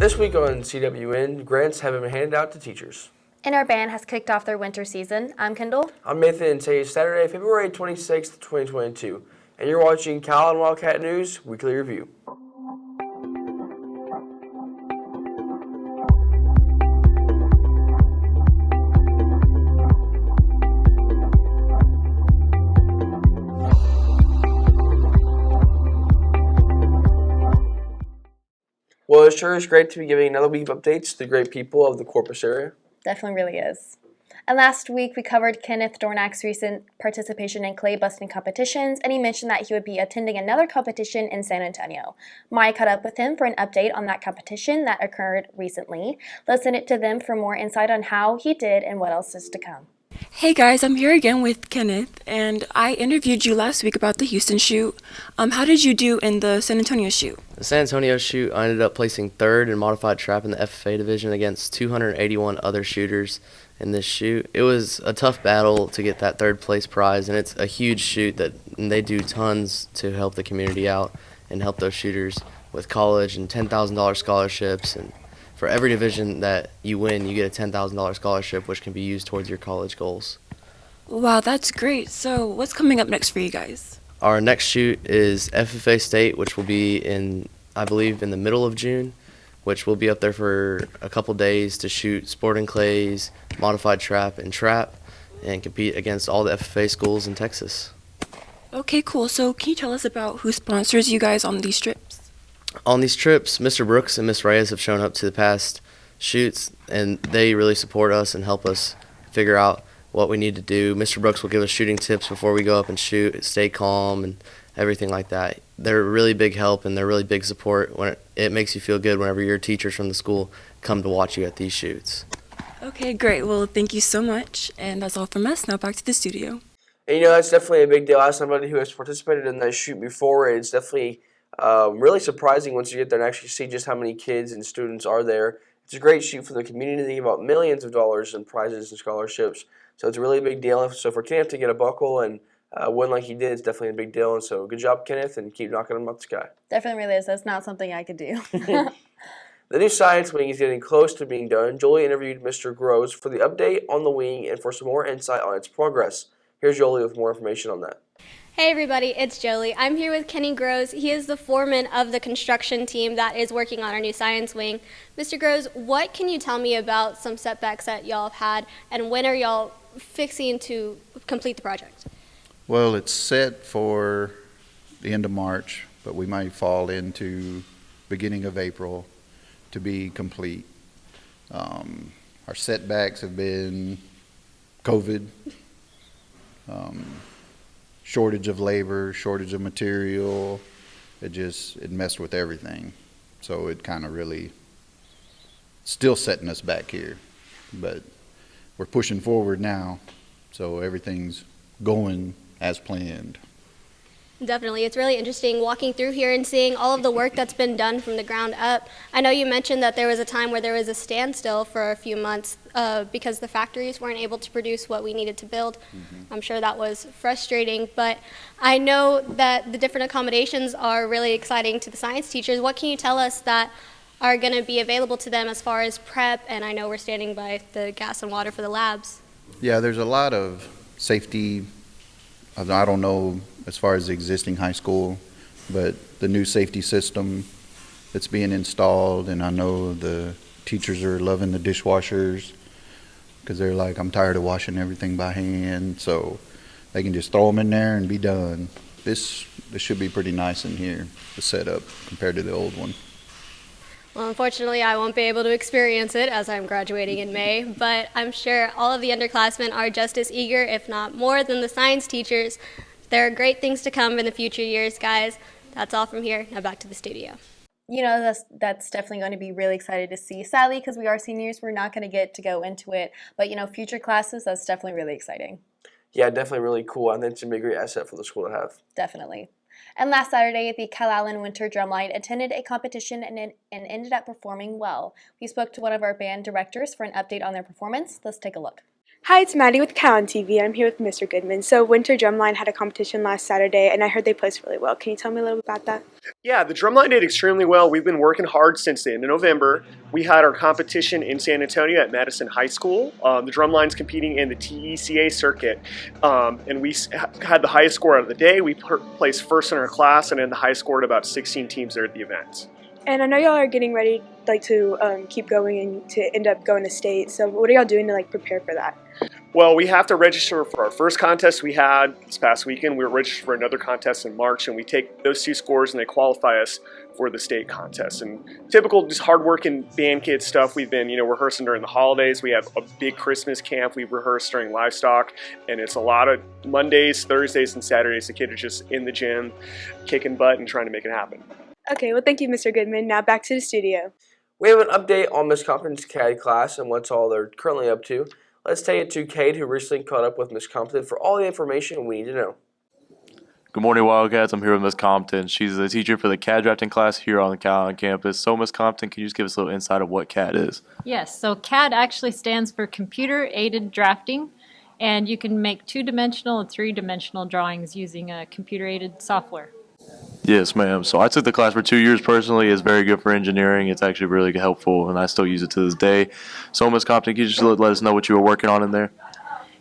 This week on CWN, grants have been handed out to teachers. And our band has kicked off their winter season. I'm Kendall. I'm Nathan, and today is Saturday, February 26th, 2022. And you're watching Calallen Wildcat News Weekly Review. Well, it sure is great to be giving another week of updates to the great people of the Corpus area. Definitely really is. And last week we covered Kenneth Dornack's recent participation in clay busting competitions, and he mentioned that he would be attending another competition in San Antonio. Maya caught up with him for an update on that competition that occurred recently. Let's send it to them for more insight on how he did and what else is to come. Hey guys, I'm here again with Kenneth, and I interviewed you last week about the Houston shoot. How did you do in the San Antonio shoot? The San Antonio shoot, I ended up placing third in modified trap in the FFA division against 281 other shooters in this shoot. It was a tough battle to get that third place prize, and it's a huge shoot that they do tons to help the community out and help those shooters with college and $10,000 scholarships. And for every division that you win, you get a $10,000 scholarship, which can be used towards your college goals. Wow, that's great. So what's coming up next for you guys? Our next shoot is FFA State, which will be in, I believe, in the middle of June, which will be up there for a couple days to shoot sporting clays, modified trap, and compete against all the FFA schools in Texas. Okay, cool. So can you tell us about who sponsors you guys on these trips? On these trips, Mr. Brooks and Miss Reyes have shown up to the past shoots, and they really support us and help us figure out what we need to do. Mr. Brooks will give us shooting tips before we go up and shoot, stay calm, and everything like that. They're really big help, and they're really big support. When it makes you feel good whenever your teachers from the school come to watch you at these shoots. Okay, great. Well, thank you so much. And that's all from us. Now back to the studio. And that's definitely a big deal. As somebody who has participated in that shoot before, it's definitely really surprising once you get there and actually see just how many kids and students are there. It's a great shoot for the community. They give out millions of dollars in prizes and scholarships. So it's a really big deal. So for Kenneth to get a buckle and win like he did, it's definitely a big deal. And so good job, Kenneth, and keep knocking them out the sky. Definitely really is. That's not something I could do. The new science wing is getting close to being done. Jolie interviewed Mr. Groves for the update on the wing and for some more insight on its progress. Here's Jolie with more information on that. Hey everybody, it's Jolie. I'm here with Kenny Groves. He is the foreman of the construction team that is working on our new science wing. Mr. Groves, what can you tell me about some setbacks that y'all have had, and when are y'all fixing to complete the project? Well, it's set for the end of March, but we might fall into beginning of April to be complete. Our setbacks have been COVID, shortage of labor, shortage of material. It messed with everything. So it kind of really still setting us back here, but we're pushing forward now. So everything's going as planned. Definitely. It's really interesting walking through here and seeing all of the work that's been done from the ground up. I know you mentioned that there was a time where there was a standstill for a few months because the factories weren't able to produce what we needed to build. I'm sure that was frustrating, but I know that the different accommodations are really exciting to the science teachers. What can you tell us that are going to be available to them as far as prep? And I know we're standing by the gas and water for the labs. Yeah, there's a lot of safety. I don't know as far as the existing high school, but the new safety system that's being installed, and I know the teachers are loving the dishwashers because they're like, I'm tired of washing everything by hand, so they can just throw them in there and be done. This should be pretty nice in here, the setup, compared to the old one. Well, unfortunately, I won't be able to experience it as I'm graduating in May, but I'm sure all of the underclassmen are just as eager, if not more, than the science teachers. There are great things to come in the future years, guys. That's all from here. Now back to the studio. That's definitely going to be really excited to see. Sadly, because we are seniors, we're not going to get to go into it. But, future classes, that's definitely really exciting. Yeah, definitely really cool. I think it's going to be a great asset for the school to have. Definitely. And last Saturday, the Calallen Winter Drumline attended a competition and ended up performing well. We spoke to one of our band directors for an update on their performance. Let's take a look. Hi, it's Maddie with Calallen TV. I'm here with Mr. Goodman. So Winter Drumline had a competition last Saturday, and I heard they placed really well. Can you tell me a little bit about that? Yeah, the drumline did extremely well. We've been working hard since the end of November. We had our competition in San Antonio at Madison High School. The drumline's competing in the TECA circuit, and we had the highest score out of the day. We placed first in our class, and then the highest score at about 16 teams there at the event. And I know y'all are getting ready to keep going and to end up going to state. So what are y'all doing to prepare for that? Well, we have to register for our first contest we had this past weekend. We were registered for another contest in March, and we take those two scores and they qualify us for the state contest. And typical just hard-working band kid stuff. We've been, rehearsing during the holidays. We have a big Christmas camp. We rehearse during livestock, and it's a lot of Mondays, Thursdays, and Saturdays. The kids are just in the gym, kicking butt and trying to make it happen. Okay, well, thank you, Mr. Goodman. Now back to the studio. We have an update on Miss Compton's CAD class and what's all they're currently up to. Let's take it to Cade, who recently caught up with Miss Compton for all the information we need to know. Good morning, Wildcats. I'm here with Miss Compton. She's the teacher for the CAD drafting class here on the Calallen campus. So, Miss Compton, can you just give us a little insight of what CAD is? Yes, so CAD actually stands for Computer-Aided Drafting, and you can make 2-dimensional and 3-dimensional drawings using a computer-aided software. Yes, ma'am. So I took the class for 2 years personally. It's very good for engineering. It's actually really helpful, and I still use it to this day. So, Miss Compton, can you just let us know what you were working on in there?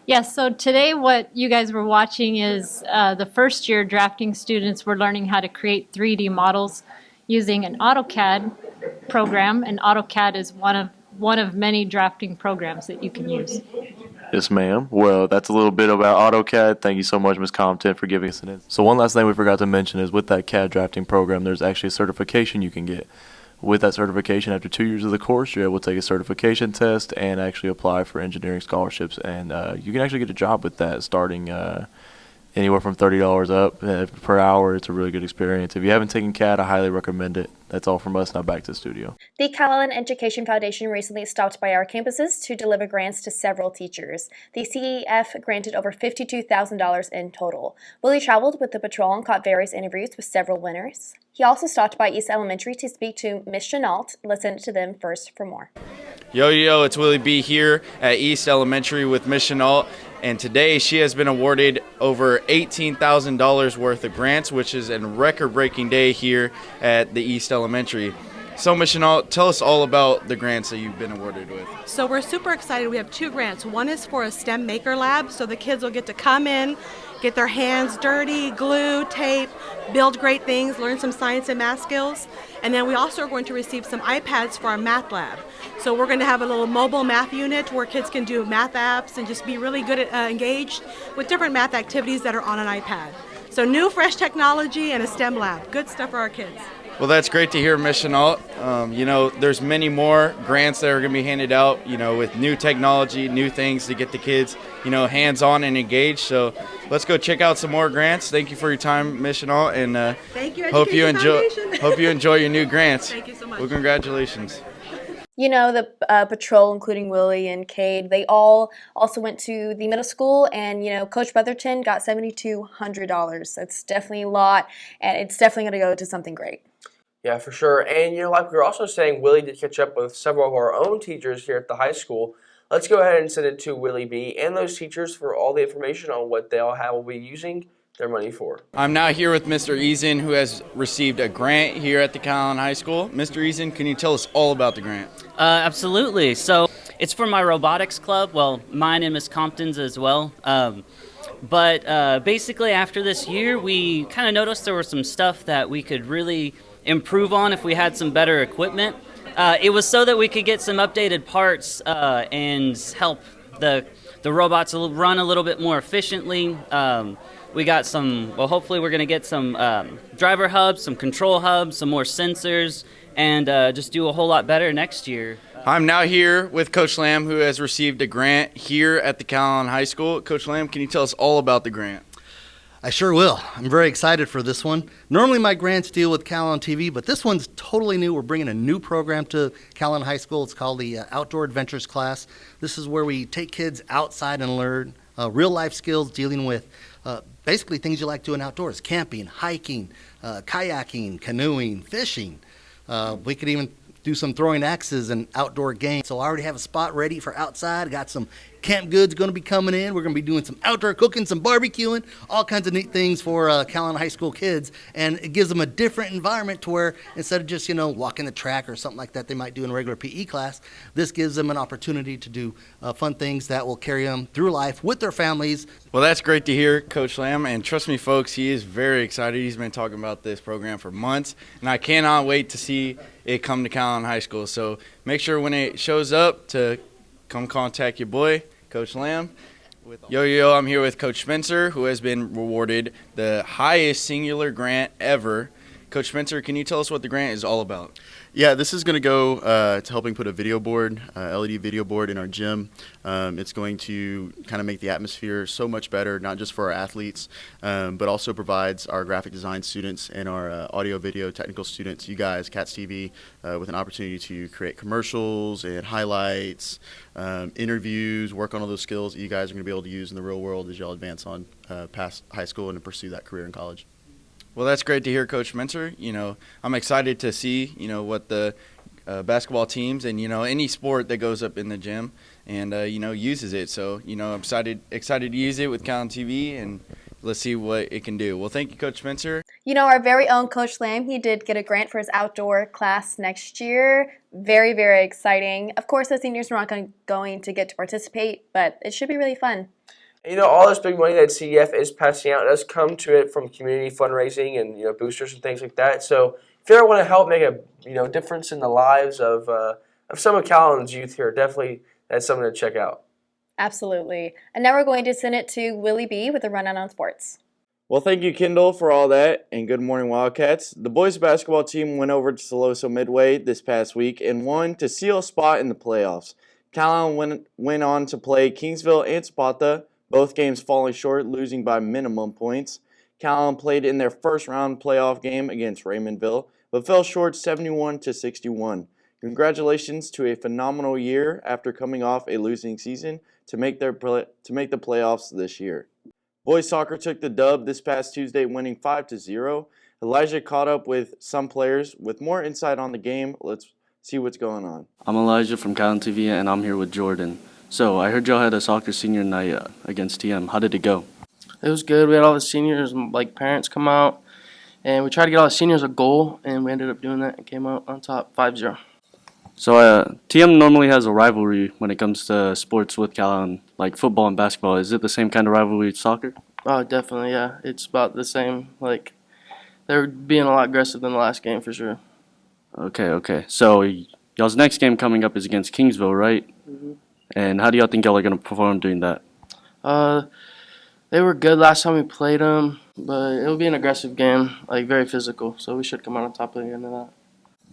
Yes, so today what you guys were watching is the first-year drafting students were learning how to create 3D models using an AutoCAD program, and AutoCAD is one of many drafting programs that you can use. Yes, ma'am. Well, that's a little bit about AutoCAD. Thank you so much, Ms. Compton, for giving us an insight. So one last thing we forgot to mention is with that CAD drafting program, there's actually a certification you can get. With that certification, after 2 years of the course, you're able to take a certification test and actually apply for engineering scholarships. And you can actually get a job with that starting anywhere from $30 up per hour. It's a really good experience. If you haven't taken CAD, I highly recommend it. That's all from us. Now back to the studio. The Calallen Education Foundation recently stopped by our campuses to deliver grants to several teachers. The CEF granted over $52,000 in total. Willie traveled with the patrol and caught various interviews with several winners. He also stopped by East Elementary to speak to Miss Chenault. Listen to them first for more. Yo, it's Willie B here at East Elementary with Miss Chenault. And today she has been awarded over $18,000 worth of grants, which is a record-breaking day here at the East Elementary. So, Ms. Chenault, tell us all about the grants that you've been awarded with. So we're super excited. We have 2 grants. One is for a STEM Maker Lab, so the kids will get to come in, get their hands dirty, glue, tape, build great things, learn some science and math skills. And then we also are going to receive some iPads for our math lab. So we're going to have a little mobile math unit where kids can do math apps and just be really good at engaged with different math activities that are on an iPad. So new, fresh technology and a STEM lab. Good stuff for our kids. Well, that's great to hear, Ms. Chenault. There's many more grants that are going to be handed out, with new technology, new things to get the kids, hands-on and engaged. So let's go check out some more grants. Thank you for your time, Ms. Chenault, and thank you, hope you enjoy your new grants. Thank you so much. Well, congratulations. The patrol, including Willie and Cade, they all also went to the middle school, and Coach Brotherton got $7,200. That's definitely a lot, and it's definitely going to go to something great. Yeah, for sure. And like we were also saying, Willie did catch up with several of our own teachers here at the high school. Let's go ahead and send it to Willie B and those teachers for all the information on what they'll will be using their money for. I'm now here with Mr. Eason, who has received a grant here at the Calallen High School. Mr. Eason, can you tell us all about the grant? Absolutely. So it's for my robotics club. Well, mine and Miss Compton's as well. But basically after this year, we kind of noticed there was some stuff that we could really improve on if we had some better equipment. It was so that we could get some updated parts and help the robots run a little bit more efficiently. We got hopefully we're going to get some driver hubs, some control hubs, some more sensors, and just do a whole lot better next year. I'm now here with Coach Lamb, who has received a grant here at the Calallen High School. Coach Lamb, can you tell us all about the grant? I sure will. I'm very excited for this one. Normally my grants deal with Calallen TV, but this one's totally new. We're bringing a new program to Calallen High School. It's called the Outdoor Adventures class. This is where we take kids outside and learn real life skills dealing with basically things you like doing outdoors: camping, hiking, kayaking, canoeing, fishing. We could even do some throwing axes and outdoor games. So I already have a spot ready for outside. I got some Camp Good's going to be coming in. We're going to be doing some outdoor cooking, some barbecuing, all kinds of neat things for Calallen High School kids. And it gives them a different environment to where instead of just, walking the track or something like that they might do in a regular PE class, this gives them an opportunity to do fun things that will carry them through life with their families. Well, that's great to hear, Coach Lamb, and trust me, folks, he is very excited. He's been talking about this program for months, and I cannot wait to see it come to Calallen High School. So make sure when it shows up to come contact your boy, Coach Lamb. Yo, I'm here with Coach Spencer, who has been awarded the highest singular grant ever. Coach Spencer, can you tell us what the grant is all about? Yeah, this is going to go to helping put a video board, LED video board in our gym. It's going to kind of make the atmosphere so much better, not just for our athletes, but also provides our graphic design students and our audio video technical students, you guys, KRISTV, with an opportunity to create commercials and highlights, interviews, work on all those skills that you guys are going to be able to use in the real world as y'all advance on past high school and to pursue that career in college. Well, that's great to hear, Coach Spencer. I'm excited to see, what the basketball teams and, any sport that goes up in the gym and, uses it. So, I'm excited to use it with Calallen TV, and let's see what it can do. Well, thank you, Coach Spencer. Our very own Coach Lamb, he did get a grant for his outdoor class next year. Very, very exciting. Of course, the seniors are not going to get to participate, but it should be really fun. All this big money that CDF is passing out does come to it from community fundraising and boosters and things like that. So if you ever want to help make a difference in the lives of some of Calallen's youth here, definitely that's something to check out. Absolutely. And now we're going to send it to Willie B with a rundown on sports. Well, thank you, Kendall, for all that, and good morning, Wildcats. The boys basketball team went over to Soloso Midway this past week and won to seal a spot in the playoffs. Calallen went on to play Kingsville and Zapata, both games falling short, losing by minimum points. Calallen played in their first round playoff game against Raymondville, but fell short 71-61. Congratulations to a phenomenal year after coming off a losing season to make the playoffs this year. Boys soccer took the dub this past Tuesday, winning 5-0. Elijah caught up with some players with more insight on the game. Let's see what's going on. I'm Elijah from Calallen TV, and I'm here with Jordan. So I heard y'all had a soccer senior night against TM. How did it go? It was good. We had all the seniors, parents come out, and we tried to get all the seniors a goal, and we ended up doing that and came out on top 5-0. So TM normally has a rivalry when it comes to sports with Calallen, like football and basketball. Is it the same kind of rivalry with soccer? Oh, definitely, yeah. It's about the same. They're being a lot aggressive than the last game for sure. Okay. So y'all's next game coming up is against Kingsville, right? Mm-hmm. And how do y'all think y'all are going to perform doing that? They were good last time we played them, but it'll be an aggressive game, very physical. So we should come out on top at the end of that.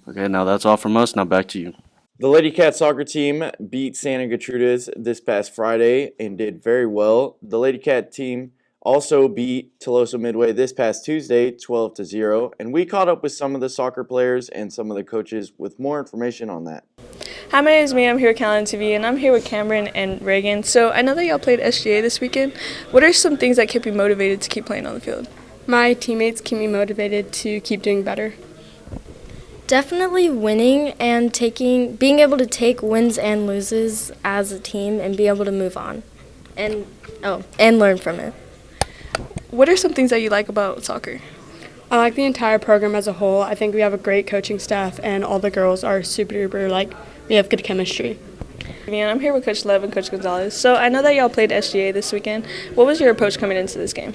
Okay, now that's all from us. Now back to you. The Lady Cat soccer team beat Santa Gertrudis this past Friday and did very well. The Lady Cat team also beat Soloso Midway this past Tuesday 12-0, and we caught up with some of the soccer players and some of the coaches with more information on that. Hi, my name is Mia. I'm here with Calallen TV, and I'm here with Cameron and Reagan. So I know that y'all played SGA this weekend. What are some things that keep you motivated to keep playing on the field? My teammates keep me motivated to keep doing better. Definitely winning and being able to take wins and loses as a team and be able to move on and learn from it. What are some things that you like about soccer? I like the entire program as a whole. I think we have a great coaching staff, and all the girls are super duper, we have good chemistry. And I'm here with Coach Lev and Coach Gonzalez. So I know that y'all played SGA this weekend. What was your approach coming into this game?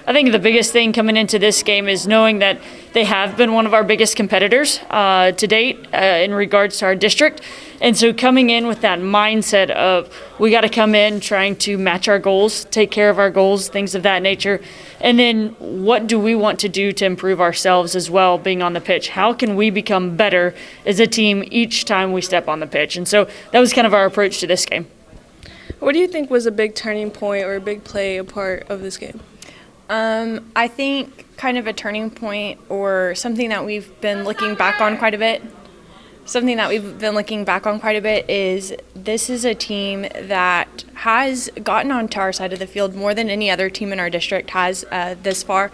I think the biggest thing coming into this game is knowing that they have been one of our biggest competitors to date in regards to our district. And so coming in with that mindset of we got to come in trying to match our goals, take care of our goals, things of that nature. And then what do we want to do to improve ourselves as well being on the pitch? How can we become better as a team each time we step on the pitch? And so that was kind of our approach to this game. What do you think was a big turning point or a big play a part of this game? I think kind of a turning point or something that we've been looking back on quite a bit. Is this is a team that has gotten onto our side of the field more than any other team in our district has this far.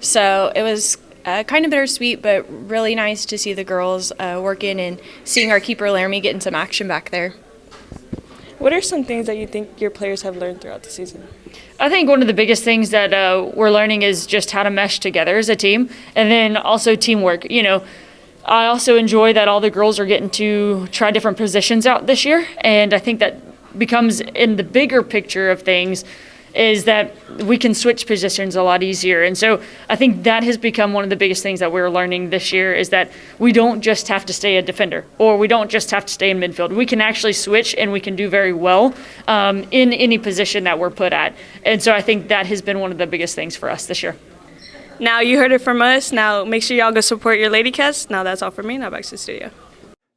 So it was kind of bittersweet, but really nice to see the girls working and seeing our keeper Laramie getting some action back there. What are some things that you think your players have learned throughout the season? I think one of the biggest things that we're learning is just how to mesh together as a team, and then also teamwork. I also enjoy that all the girls are getting to try different positions out this year, and I think that becomes in the bigger picture of things is that we can switch positions a lot easier. And so I think that has become one of the biggest things that we're learning this year is that we don't just have to stay a defender or we don't just have to stay in midfield. We can actually switch and we can do very well in any position that we're put at. And so I think that has been one of the biggest things for us this year. Now you heard it from us. Now make sure y'all go support your Lady Cats. Now that's all for me. Now back to the studio.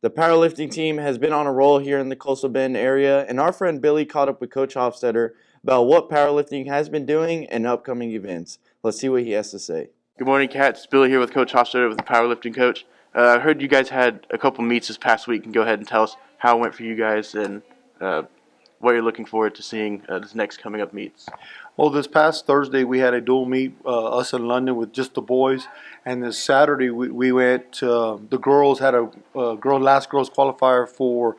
The powerlifting team has been on a roll here in the Coastal Bend area, and our friend Billy caught up with Coach Hofstetter about what powerlifting has been doing and upcoming events. Let's see what he has to say. Good morning, Cats. Billy here with Coach Hofstetter with the powerlifting coach. I heard you guys had a couple meets this past week. And go ahead and tell us how it went for you guys and what you're looking forward to seeing this next coming up meets. Well, this past Thursday we had a dual meet, us in London with just the boys, and this Saturday we went. The girls had a last girls qualifier for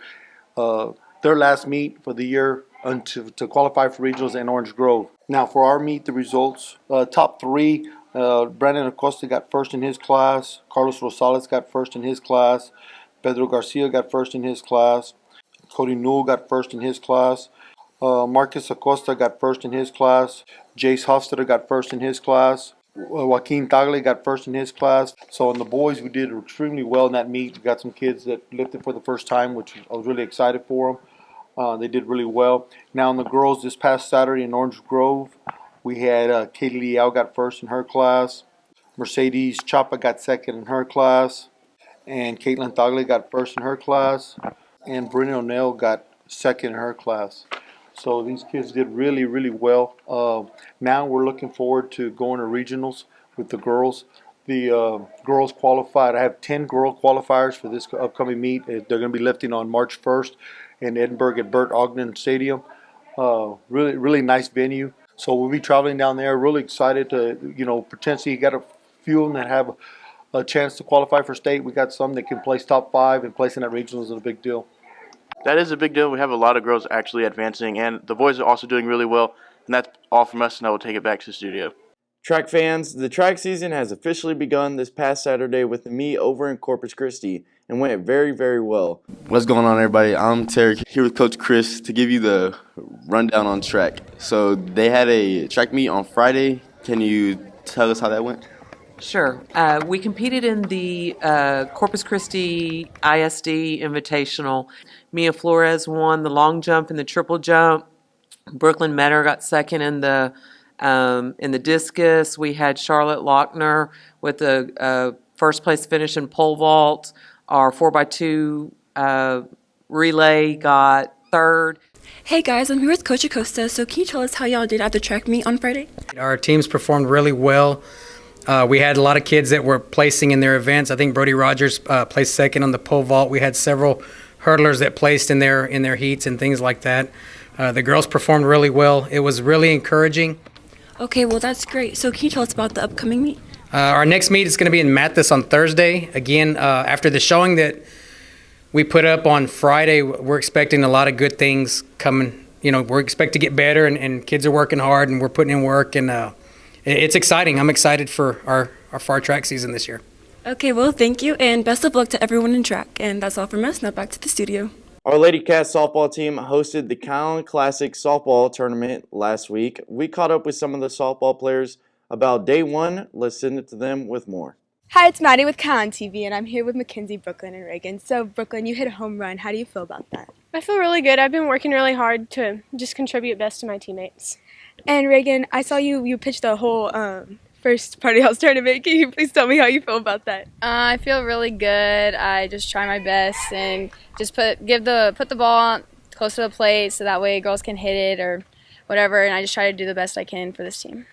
their last meet for the year to qualify for regionals in Orange Grove. Now for our meet, the results: top three. Brandon Acosta got first in his class. Carlos Rosales got first in his class. Pedro Garcia got first in his class. Cody Newell got first in his class. Marcus Acosta got first in his class. Jace Hofstetter got first in his class. Joaquin Tagle got first in his class. So on the boys, we did extremely well in that meet. We got some kids that lifted for the first time, which I was really excited for them. They did really well. Now on the girls, this past Saturday in Orange Grove, we had Kaylee Liao got first in her class. Mercedes Chapa got second in her class. And Caitlin Tagle got first in her class. And Brenna O'Neill got second in her class. So these kids did really, really well. Now we're looking forward to going to regionals with the girls. The girls qualified. I have 10 girl qualifiers for this upcoming meet. They're going to be lifting on March 1st in Edinburgh at Bert Ogden Stadium. Really, really nice venue. So we'll be traveling down there. Really excited to, potentially get a few of them that have a chance to qualify for state. We got some that can place top 5, and placing at regionals is a big deal. That is a big deal. We have a lot of girls actually advancing, and the boys are also doing really well. And that's all from us, and I will take it back to the studio. Track fans, the track season has officially begun this past Saturday with the meet over in Corpus Christi and went very, very well. What's going on, everybody? I'm Terry here with Coach Chris to give you the rundown on track. So they had a track meet on Friday. Can you tell us how that went? Sure. We competed in the Corpus Christi ISD Invitational. Mia Flores won the long jump and the triple jump. Brooklyn Metter got second in the discus. We had Charlotte Lochner with the first place finish in pole vault. Our 4x2 relay got third. Hey guys, I'm here with Coach Acosta. So can you tell us how y'all did at the track meet on Friday? Our teams performed really well. We had a lot of kids that were placing in their events. I think Brody Rogers placed second on the pole vault. We had several hurdlers that placed in their heats and things like that. The girls performed really well. It was really encouraging. Okay, well that's great. So can you tell us about the upcoming meet? Our next meet is going to be in Mathis on Thursday. Again, after the showing that we put up on Friday, we're expecting a lot of good things coming. We're expecting to get better, and kids are working hard, and we're putting in work, and it's exciting. I'm excited for our track season this year. Okay, well, thank you, and best of luck to everyone in track. And that's all from us. Now back to the studio. Our Lady Cats softball team hosted the Calallen Classic softball tournament last week. We caught up with some of the softball players about day one. Let's send it to them with more. Hi, it's Maddie with Calallen TV, and I'm here with Mackenzie, Brooklyn, and Reagan. So, Brooklyn, you hit a home run. How do you feel about that? I feel really good. I've been working really hard to just contribute best to my teammates. And Reagan, I saw you pitched the whole first Party House tournament. Can you please tell me how you feel about that? I feel really good. I just try my best and just put the ball close to the plate so that way girls can hit it or whatever. And I just try to do the best I can for this team.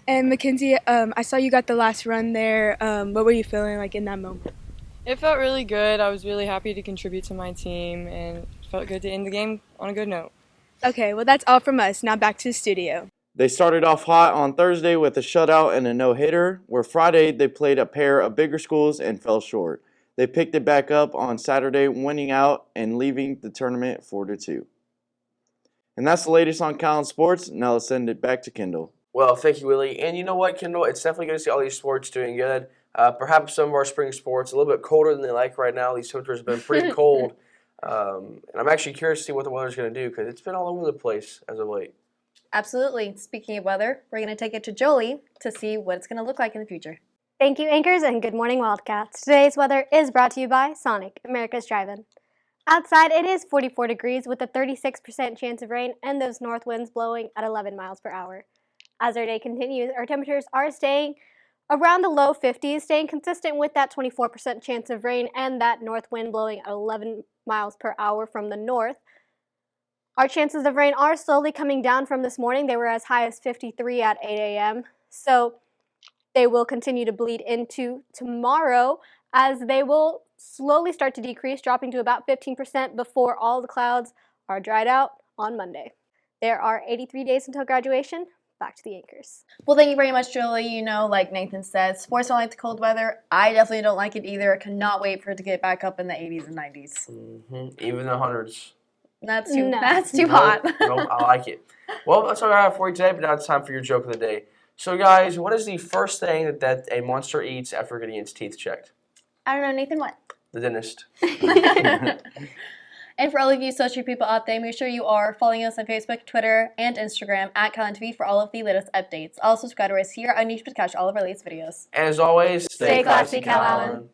And Mackenzie, I saw you got the last run there. What were you feeling like in that moment? It felt really good. I was really happy to contribute to my team, and it felt good to end the game on a good note. Okay, well that's all from us. Now back to the studio. They started off hot on Thursday with a shutout and a no-hitter, where Friday they played a pair of bigger schools and fell short. They picked it back up on Saturday, winning out and leaving the tournament 4-2. And that's the latest on Calallen Sports. Now let's send it back to Kendall. Well, thank you, Willie. And you know what, Kendall? It's definitely good to see all these sports doing good. Perhaps some of our spring sports a little bit colder than they like right now. These temperatures have been pretty cold. And I'm actually curious to see what the weather's going to do because it's been all over the place as of late. Absolutely. Speaking of weather, we're going to take it to Jolie to see what it's going to look like in the future. Thank you, anchors, and good morning, Wildcats. Today's weather is brought to you by Sonic, America's Drive-In. Outside, it is 44 degrees with a 36% chance of rain and those north winds blowing at 11 miles per hour. As our day continues, our temperatures are staying around the low 50s, staying consistent with that 24% chance of rain and that north wind blowing at 11 miles per hour from the north. Our chances of rain are slowly coming down from this morning. They were as high as 53 at 8 a.m. So they will continue to bleed into tomorrow as they will slowly start to decrease, dropping to about 15% before all the clouds are dried out on Monday. There are 83 days until graduation. Back to the anchors. Well, thank you very much, Jolie. You know, like Nathan said, sports don't like the cold weather. I definitely don't like it either. I cannot wait for it to get back up in the 80s and 90s. Even the hundreds. That's too hot. Nope, I like it. Well, that's all I have for you today, but now it's time for your joke of the day. So, guys, what is the first thing that a monster eats after getting its teeth checked? I don't know, Nathan, what? The dentist. And for all of you social people out there, make sure you are following us on Facebook, Twitter, and Instagram at CalallenTV for all of the latest updates. Also, subscribe to us here on YouTube to catch all of our latest videos. And as always, stay classy, Calallen.